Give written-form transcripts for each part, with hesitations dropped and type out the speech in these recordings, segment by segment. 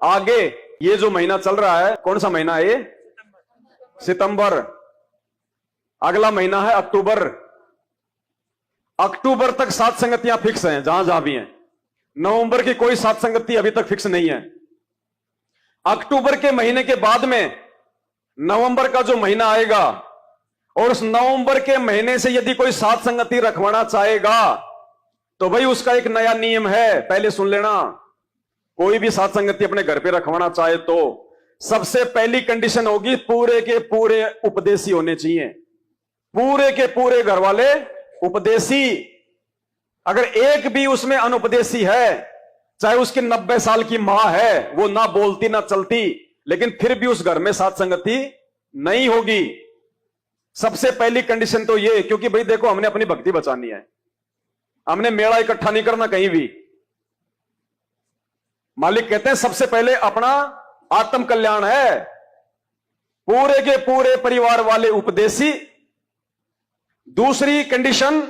आगे ये जो महीना चल रहा है, कौन सा महीना है ये? सितंबर। अगला महीना है अक्टूबर। अक्टूबर तक सात संगतियां फिक्स हैं जहां जहां भी हैं। नवंबर की कोई सात संगति अभी तक फिक्स नहीं है। अक्टूबर के महीने के बाद में नवंबर का जो महीना आएगा, और उस नवंबर के महीने से यदि कोई सात संगति रखवाना चाहेगा तो भाई उसका एक नया नियम है, पहले सुन लेना। कोई भी सात संगति अपने घर पे रखवाना चाहे तो सबसे पहली कंडीशन होगी, पूरे के पूरे उपदेशी होने चाहिए। पूरे के पूरे घर वाले उपदेशी। अगर एक भी उसमें अनुपदेशी है, चाहे उसकी 90 साल की मां है, वो ना बोलती ना चलती, लेकिन फिर भी उस घर में सात संगति नहीं होगी। सबसे पहली कंडीशन तो ये, क्योंकि भाई देखो हमने अपनी भक्ति बचानी है, हमने मेला इकट्ठा नहीं करना कहीं भी। मालिक कहते हैं सबसे पहले अपना आत्म कल्याण है। पूरे के पूरे परिवार वाले उपदेशी। दूसरी कंडीशन,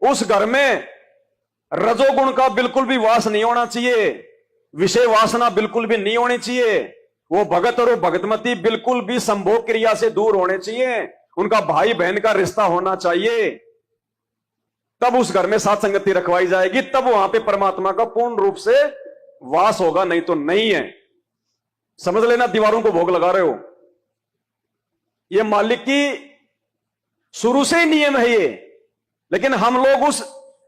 उस घर में रजोगुण का बिल्कुल भी वास नहीं होना चाहिए, विषय वासना बिल्कुल भी नहीं होनी चाहिए। वो भगत और वो भगतमती बिल्कुल भी संभोग क्रिया से दूर होने चाहिए। उनका भाई बहन का रिश्ता होना चाहिए। तब उस घर में सात संगति रखवाई जाएगी, तब वहां पे परमात्मा का पूर्ण रूप से वास होगा, नहीं तो नहीं है। समझ लेना, दीवारों को भोग लगा रहे हो। ये मालिक की शुरू से ही नियम है ये, लेकिन हम लोग उस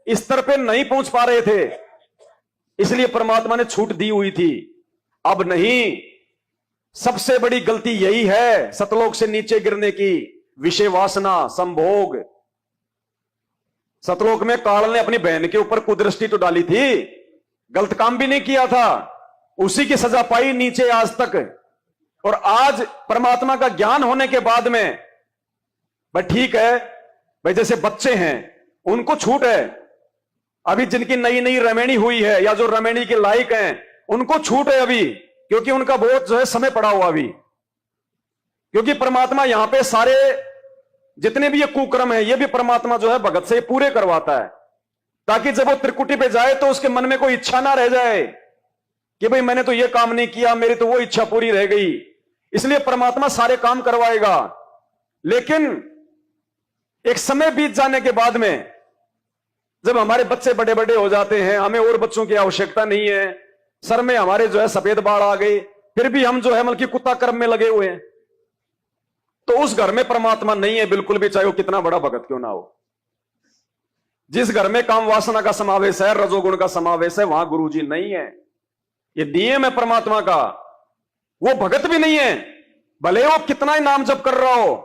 स्तर पे नहीं पहुंच पा रहे थे, इसलिए परमात्मा ने छूट दी हुई थी। अब नहीं। सबसे बड़ी गलती यही है सतलोक से नीचे गिरने की, विषय वासना, संभोग। सतलोक में काल ने अपनी बहन के ऊपर कुदृष्टि तो डाली थी, गलत काम भी नहीं किया था, उसी की सजा पाई नीचे आज तक। और आज परमात्मा का ज्ञान होने के बाद में भाई ठीक है, भाई जैसे बच्चे हैं उनको छूट है। अभी जिनकी नई नई रमेणी हुई है या जो रमेणी के लायक हैं उनको छूट है अभी, क्योंकि उनका बहुत जो है समय पड़ा हुआ अभी। क्योंकि परमात्मा यहां पे सारे जितने भी ये कुक्रम है, ये भी परमात्मा जो है भगत से पूरे करवाता है, ताकि जब वो त्रिकुटी पे जाए तो उसके मन में कोई इच्छा ना रह जाए कि भाई मैंने तो ये काम नहीं किया, मेरी तो वो इच्छा पूरी रह गई। इसलिए परमात्मा सारे काम करवाएगा। लेकिन एक समय बीत जाने के बाद में, जब हमारे बच्चे बड़े बड़े हो जाते हैं, हमें और बच्चों की आवश्यकता नहीं है, सर में हमारे जो है सफेद बाल आ गए, फिर भी हम जो है मतलब कुत्ता कर्म में लगे हुए हैं, तो उस घर में परमात्मा नहीं है बिल्कुल भी, चाहे वो कितना बड़ा भगत क्यों ना हो। जिस घर में काम वासना का समावेश है, रजोगुण का समावेश है, वहां गुरुजी नहीं है। ये नियम है परमात्मा का। वो भगत भी नहीं है, भले वो कितना ही नाम जप कर रहा हो,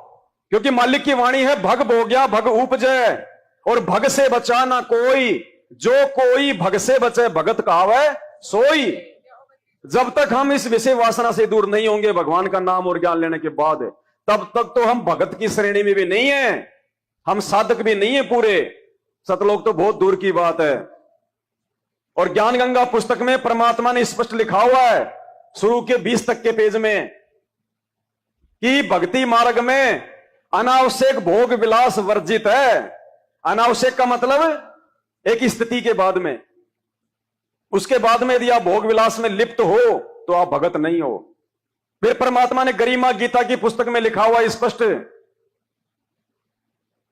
क्योंकि मालिक की वाणी है, भग भोग्या भग उपजय, और भग से बचा ना कोई, जो कोई भग से बचे भगत कहावै सोई। जब तक हम इस विषय वासना से दूर नहीं होंगे भगवान का नाम और ज्ञान लेने के बाद, तब तक तो हम भगत की श्रेणी में भी नहीं है, हम साधक भी नहीं है पूरे। सतलोक तो बहुत दूर की बात है। और ज्ञान गंगा पुस्तक में परमात्मा ने स्पष्ट लिखा हुआ है, शुरू के 20 तक के पेज में, कि भक्ति मार्ग में अनावश्यक भोग विलास वर्जित है। अनावश्यक का मतलब एक स्थिति के बाद में, उसके बाद में यदि आप भोग विलास में लिप्त हो तो आप भगत नहीं हो। फिर परमात्मा ने गरिमा गीता की पुस्तक में लिखा हुआ स्पष्ट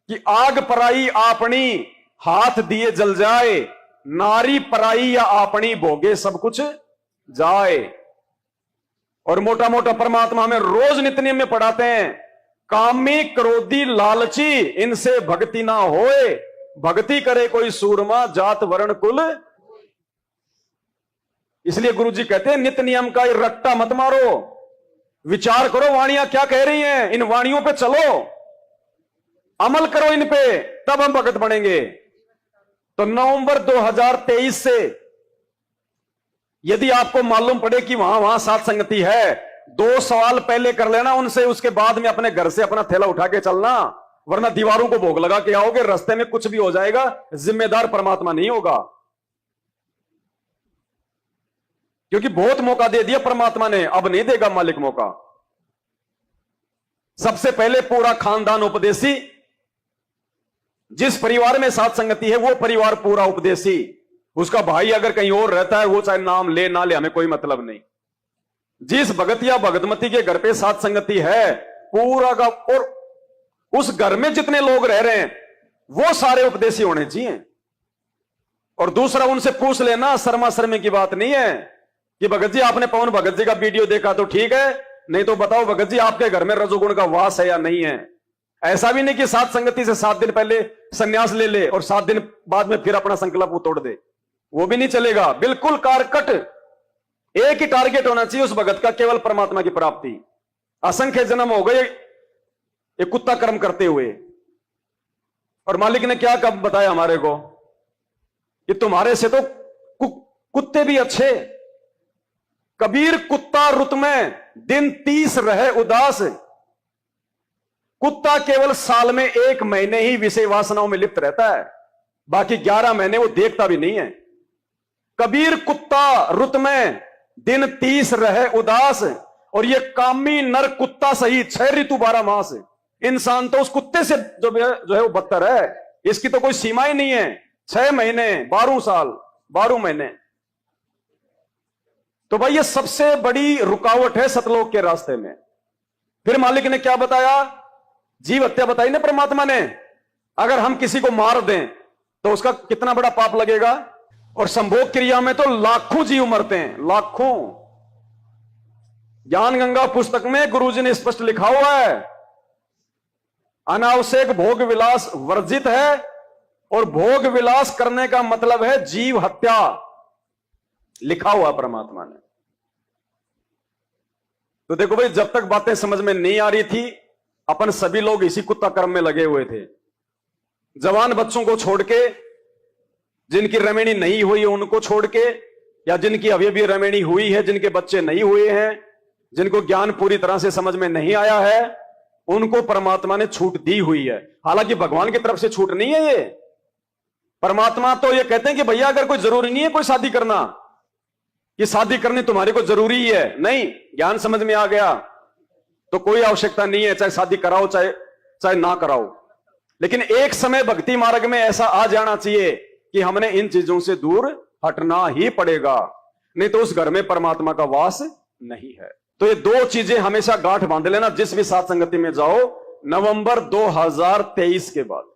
कि आग पराई आपनी हाथ दिए जल जाए, नारी पराई या आपनी भोगे सब कुछ जाए। और मोटा मोटा परमात्मा हमें रोज नित्य नियम में पढ़ाते हैं, कामी क्रोधी लालची इनसे भक्ति ना होए, भक्ति करे कोई सूरमा जात वर्ण कुल। इसलिए गुरुजी कहते हैं नित्य नियम का रट्टा मत मारो, विचार करो वाणियां क्या कह रही हैं, इन वाणियों पे चलो, अमल करो इन पे, तब हम भगत बनेंगे। तो नवंबर 2023 से यदि आपको मालूम पड़े कि वहां वहां सात संगति है, 2 सवाल पहले कर लेना उनसे, उसके बाद में अपने घर से अपना थैला उठा के चलना, वरना दीवारों को भोग लगा के आओगे, रास्ते में कुछ भी हो जाएगा, जिम्मेदार परमात्मा नहीं होगा। क्योंकि बहुत मौका दे दिया परमात्मा ने, अब नहीं देगा मालिक मौका। सबसे पहले पूरा खानदान उपदेशी, जिस परिवार में सात संगति है वो परिवार पूरा उपदेशी। उसका भाई अगर कहीं और रहता है, वो चाहे नाम ले ना ले, हमें कोई मतलब नहीं। जिस भगत या भगतमती के घर पे सात संगति है, पूरा का और उस घर में जितने लोग रह रहे हैं वो सारे उपदेशी होने चाहिए। और दूसरा, उनसे पूछ लेना, शर्मा शर्मी की बात नहीं है कि भगत जी आपने पवन भगत जी का वीडियो देखा तो ठीक है, नहीं तो बताओ भगत जी आपके घर में रजोगुण का वास है या नहीं है। ऐसा भी नहीं कि सात संगति से 7 दिन पहले संन्यास ले ले और 7 दिन बाद में फिर अपना संकल्प तोड़ दे, वो भी नहीं चलेगा। बिल्कुल कारकट, एक ही टारगेट होना चाहिए उस भगत का, केवल परमात्मा की प्राप्ति। असंख्य जन्म हो गए एक कुत्ता कर्म करते हुए, और मालिक ने क्या कब बताया हमारे को कि तुम्हारे से तो कुत्ते भी अच्छे। कबीर कुत्ता रुत में दिन 30 रहे उदास, कुत्ता केवल साल में 1 महीने ही विषय वासनाओं में लिप्त रहता है, बाकी 11 महीने वो देखता भी नहीं है। कबीर कुत्ता रुत में दिन 30 रहे उदास, और ये कामी नर कुत्ता सही 6 ऋतु 12 मास। इंसान तो उस कुत्ते से जो है वो बदतर है, इसकी तो कोई सीमा ही नहीं है। 6 महीने 12 साल 12 महीने, तो भाई ये सबसे बड़ी रुकावट है सतलोक के रास्ते में। फिर मालिक ने क्या बताया, जीव हत्या बताई ना परमात्मा ने। अगर हम किसी को मार दें तो उसका कितना बड़ा पाप लगेगा, और संभोग क्रिया में तो लाखों जीव मरते हैं, लाखों। ज्ञान गंगा पुस्तक में गुरुजी ने स्पष्ट लिखा हुआ है, अनावश्यक भोग विलास वर्जित है, और भोग विलास करने का मतलब है जीव हत्या, लिखा हुआ परमात्मा ने। तो देखो भाई, जब तक बातें समझ में नहीं आ रही थी अपन सभी लोग इसी कुत्ता कर्म में लगे हुए थे। जवान बच्चों को छोड़ के, जिनकी रमेणी नहीं हुई है उनको छोड़ के, या जिनकी अभी अभी रमेणी हुई है, जिनके बच्चे नहीं हुए हैं, जिनको ज्ञान पूरी तरह से समझ में नहीं आया है, उनको परमात्मा ने छूट दी हुई है। हालांकि भगवान की तरफ से छूट नहीं है ये। परमात्मा तो ये कहते हैं कि भैया अगर कोई जरूरी नहीं है कोई शादी करना, कि शादी करनी तुम्हारे को जरूरी ही है, नहीं, ज्ञान समझ में आ गया तो कोई आवश्यकता नहीं है, चाहे शादी कराओ चाहे ना कराओ। लेकिन एक समय भक्ति मार्ग में ऐसा आ जाना चाहिए कि हमने इन चीजों से दूर हटना ही पड़ेगा, नहीं तो उस घर में परमात्मा का वास नहीं है। तो ये 2 चीजें हमेशा गांठ बांध लेना जिस भी साथ संगति में जाओ, नवंबर 2023 के बाद।